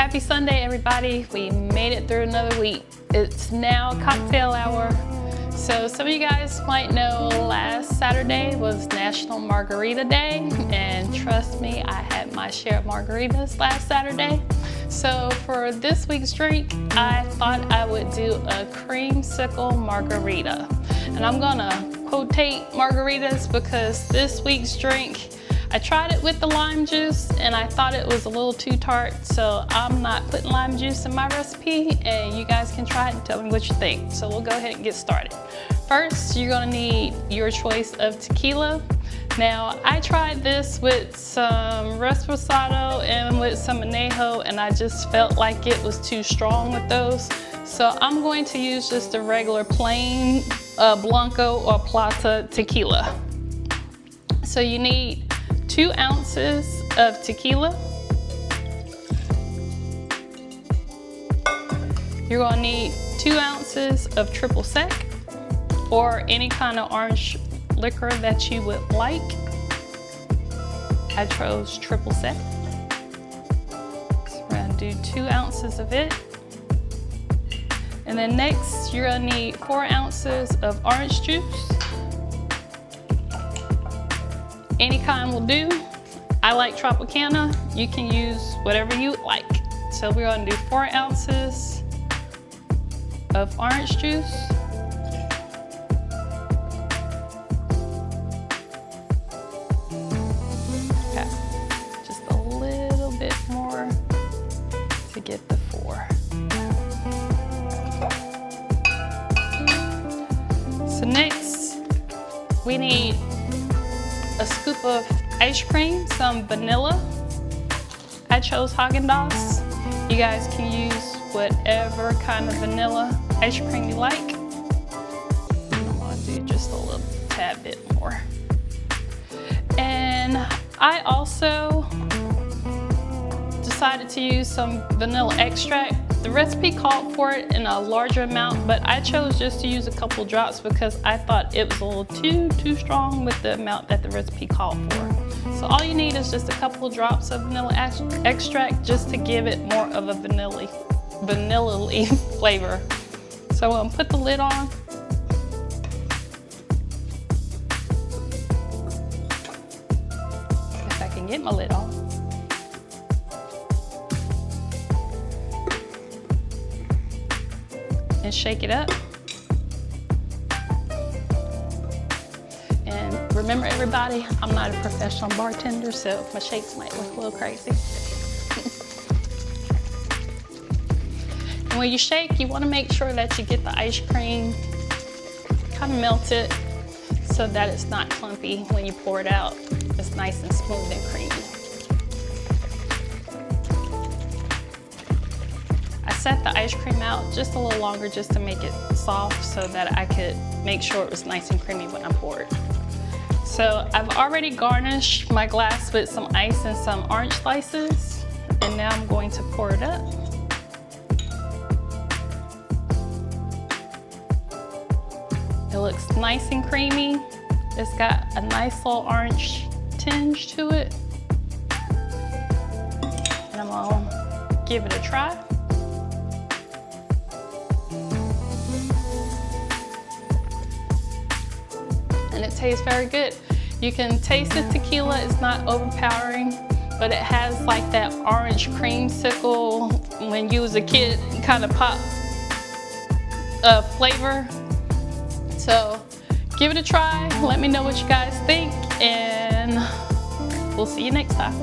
Happy Sunday, everybody. We made it through another week. It's now cocktail hour. So some of you guys might know last Saturday was National Margarita Day, and trust me, I had my share of margaritas last Saturday. So for this week's drink, I thought I would do a creamsicle margarita. And I'm gonna quotate margaritas because this week's drink, I tried it with the lime juice and I thought it was a little too tart, so I'm not putting lime juice in my recipe, and you guys can try it and tell me what you think. So we'll go ahead and get started. First, you're gonna need your choice of tequila. Now, I tried this with some reposado and with some añejo, and I just felt like it was too strong with those. So I'm going to use just a regular plain Blanco or Plata tequila. So you need 2 ounces of tequila. You're gonna need 2 ounces of triple sec or any kind of orange liquor that you would like. I chose triple sec. So we're gonna do 2 ounces of it. And then next, you're gonna need 4 ounces of orange juice. Any kind will do. I like Tropicana. You can use whatever you like. So we're gonna do 4 ounces of orange juice. Okay, just a little bit more to get the 4. So next, we need a scoop of ice cream, some vanilla. I chose Haagen-Dazs. You guys can use whatever kind of vanilla ice cream you like. I'm gonna do just a little tad bit more. And I also decided to use some vanilla extract. The recipe called for it in a larger amount, but I chose just to use a couple drops because I thought it was a little too strong with the amount that the recipe called for. So all you need is just a couple drops of vanilla extract just to give it more of a vanilla-y flavor. So I'm gonna put the lid on. If I can get my lid on. And shake it up. And remember, everybody, I'm not a professional bartender, so my shakes might look a little crazy. And when you shake, you want to make sure that you get the ice cream kind of melted so that it's not clumpy when you pour it out. It's nice and smooth and creamy. Set the ice cream out just a little longer just to make it soft so that I could make sure it was nice and creamy when I poured. So I've already garnished my glass with some ice and some orange slices, and now I'm going to pour it up. It looks nice and creamy. It's got a nice little orange tinge to it. And I'm gonna give it a try. And it tastes very good. You can taste the tequila, it's not overpowering, but it has like that orange creamsicle when you was a kid kind of pop flavor. So give it a try, let me know what you guys think, and we'll see you next time.